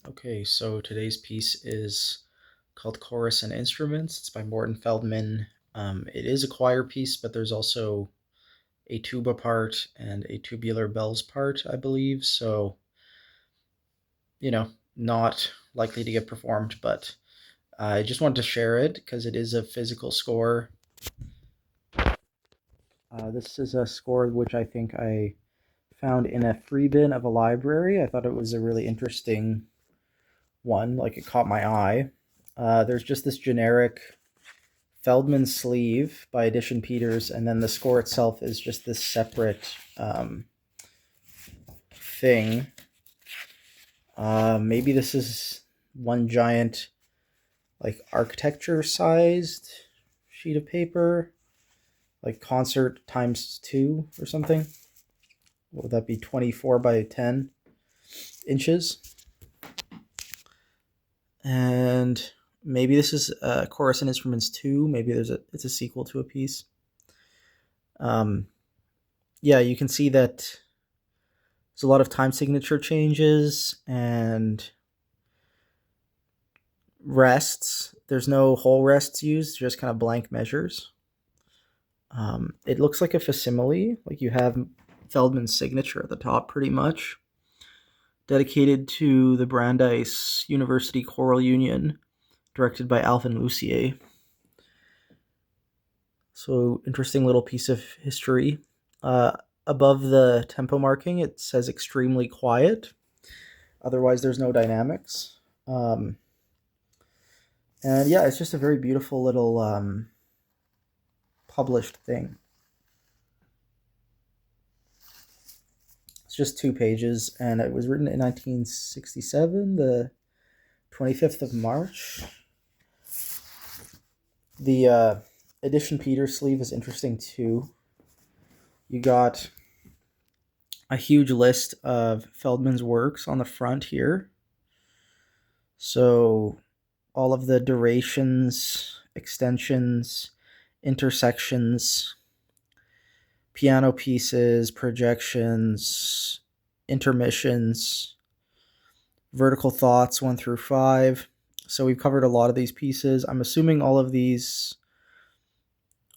Okay, so today's piece is called Chorus and Instruments. It's by Morton Feldman. It is a choir piece, but there's also a tuba part and a tubular bells part, I believe. So, not likely to get performed, but I just wanted to share it because it is a physical score. This is a score which I think I found in a free bin of a library. I thought it was a really interesting one, like it caught my eye. There's just this generic Feldman sleeve by Edition Peters, and then the score itself is just this separate thing. Maybe this is one giant, like architecture-sized sheet of paper, like concert times 2 or something. What would that be? 24 by 10 inches. And maybe this is Chorus and Instruments 2. Maybe it's a sequel to a piece. Yeah, you can see that there's a lot of time signature changes and rests. There's no whole rests used, just kind of blank measures. It looks like a facsimile, like you have Feldman's signature at the top pretty much. Dedicated to the Brandeis University Choral Union, directed by Alvin Lucier. So, interesting little piece of history. Above the tempo marking, it says extremely quiet. Otherwise, there's no dynamics. And yeah, it's just a very beautiful little published thing. It's just 2 pages, and it was written in 1967, the 25th of March. The Edition Peters sleeve is interesting too. You got a huge list of Feldman's works on the front here. So all of the durations, extensions, intersections, piano pieces, projections, intermissions, vertical thoughts 1 through 5. So we've covered a lot of these pieces. I'm assuming all of these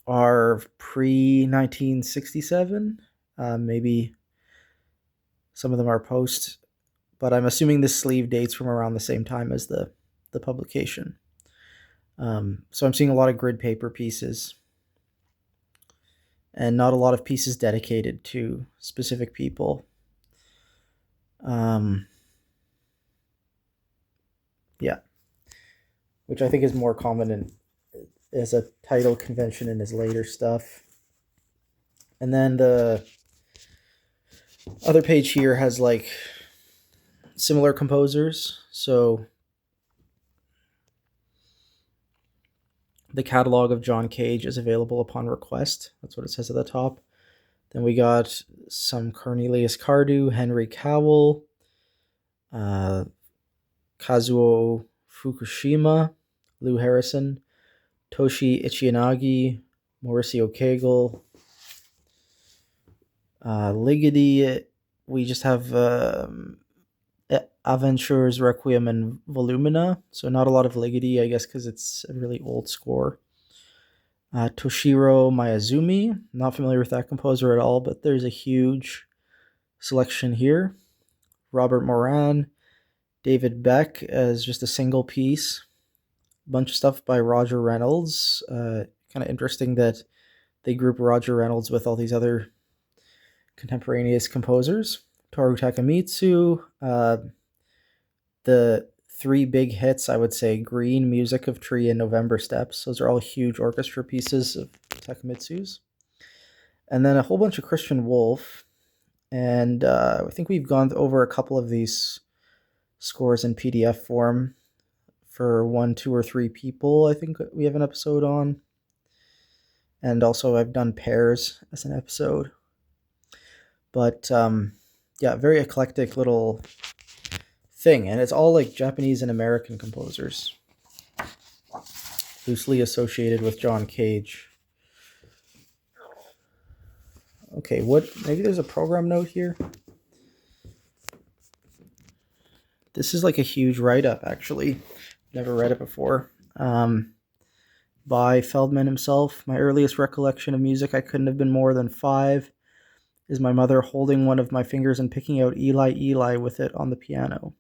are pre-1967. Maybe some of them are post, but I'm assuming this sleeve dates from around the same time as the publication. So I'm seeing a lot of grid paper pieces and not a lot of pieces dedicated to specific people. Yeah, which I think is more common as a title convention in his later stuff. And then the other page here has like similar composers. So the catalog of John Cage is available upon request. That's what it says at the top. Then we got some Cornelius Cardew, Henry Cowell, Kazuo Fukushima, Lou Harrison, Toshi Ichiyanagi, Mauricio Kagel, Ligeti. We just have Aventures, Requiem, and Volumina. So not a lot of Ligeti, I guess, because it's a really old score. Toshiro Miyazumi, not familiar with that composer at all, but there's a huge selection here. Robert Moran, David Beck as just a single piece. A bunch of stuff by Roger Reynolds. Kind of interesting that they group Roger Reynolds with all these other contemporaneous composers. Toru Takemitsu. The 3 big hits, I would say, Green, Music of Tree, and November Steps. Those are all huge orchestra pieces of Takemitsu's. And then a whole bunch of Christian Wolff. And I think we've gone over a couple of these scores in PDF form for 1, 2, or 3 people. I think we have an episode on. And also I've done pairs as an episode. But yeah, very eclectic little thing. And it's all like Japanese and American composers, loosely associated with John Cage. Okay, maybe there's a program note here. This is like a huge write-up, actually. Never read it before. By Feldman himself. My earliest recollection of music, I couldn't have been more than 5, is my mother holding one of my fingers and picking out Eli Eli with it on the piano.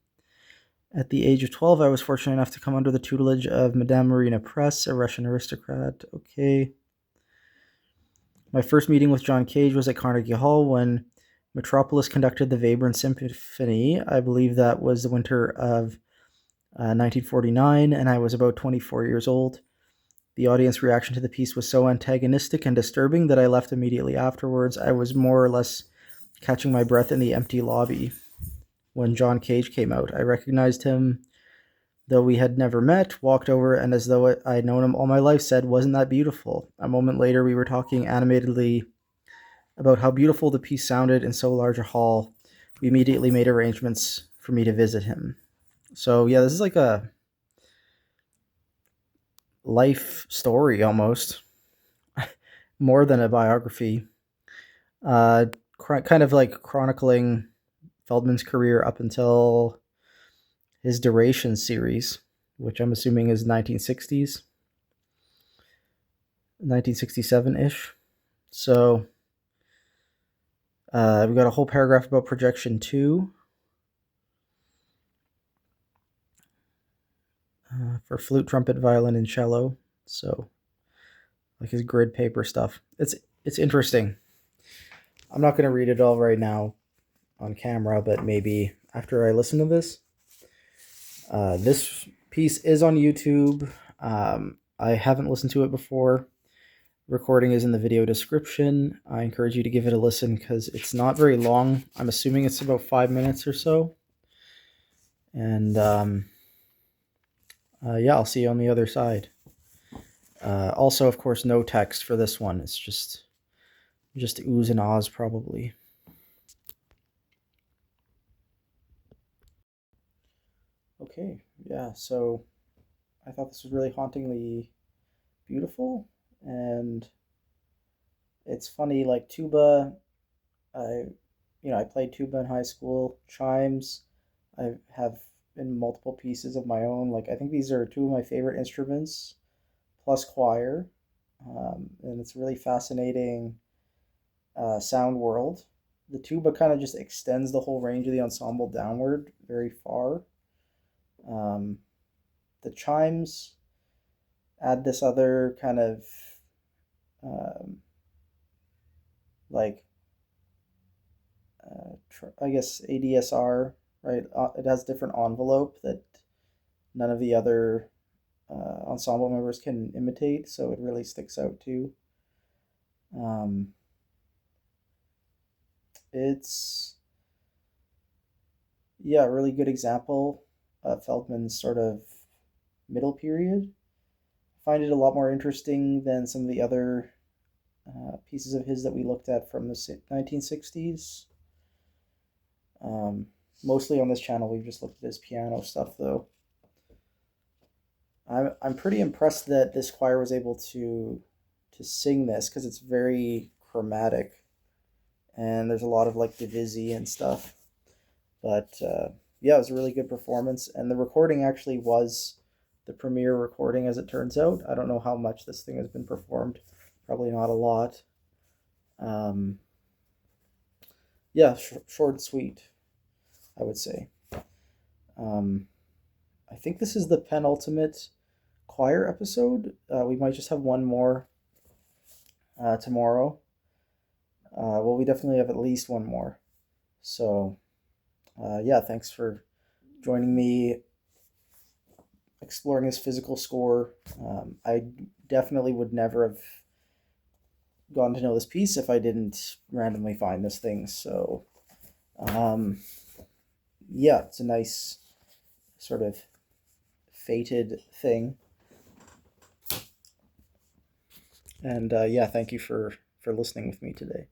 At the age of 12, I was fortunate enough to come under the tutelage of Madame Marina Press, a Russian aristocrat. Okay. My first meeting with John Cage was at Carnegie Hall when Metropolis conducted the Webern Symphony. I believe that was the winter of 1949, and I was about 24 years old. The audience reaction to the piece was so antagonistic and disturbing that I left immediately afterwards. I was more or less catching my breath in the empty lobby when John Cage came out. I recognized him, though we had never met, walked over, and as though I had known him all my life, said, "Wasn't that beautiful?" A moment later, we were talking animatedly about how beautiful the piece sounded in so large a hall. We immediately made arrangements for me to visit him. So, yeah, this is like a life story almost, more than a biography. Kind of like chronicling Feldman's career up until his Duration series, which I'm assuming is 1960s, 1967-ish. So we've got a whole paragraph about Projection 2 for flute, trumpet, violin, and cello. So like his grid paper stuff. It's interesting. I'm not going to read it all right now on camera, but maybe after I listen to this. This piece is on YouTube. I haven't listened to it before. Recording is in the video description. I encourage you to give it a listen because it's not very long. I'm assuming it's about 5 minutes or so. And yeah, I'll see you on the other side. Also, of course, no text for this one. It's just oohs and ahs, probably. Okay, yeah, so I thought this was really hauntingly beautiful, and it's funny, like tuba, I played tuba in high school. Chimes, I have in multiple pieces of my own. Like I think these are two of my favorite instruments, plus choir, and it's a really fascinating sound world. The tuba kind of just extends the whole range of the ensemble downward very far. Um, the chimes add this other kind of um, like I guess ADSR, right? It has different envelope that none of the other ensemble members can imitate, so it really sticks out too. Um, it's yeah, a really good example of Feldman's sort of middle period. I find it a lot more interesting than some of the other pieces of his that we looked at from the 1960s. Mostly on this channel, we've just looked at his piano stuff, though. I'm pretty impressed that this choir was able to sing this because it's very chromatic, and there's a lot of like divisi and stuff. But yeah, it was a really good performance, and the recording actually was the premiere recording, as it turns out. I don't know how much this thing has been performed. Probably not a lot. Yeah, short and sweet, I would say. I think this is the penultimate choir episode. We might just have one more tomorrow. Well, we definitely have at least one more. So, yeah, thanks for joining me exploring this physical score. I definitely would never have gotten to know this piece if I didn't randomly find this thing. So, yeah, it's a nice sort of fated thing. And yeah, thank you for listening with me today.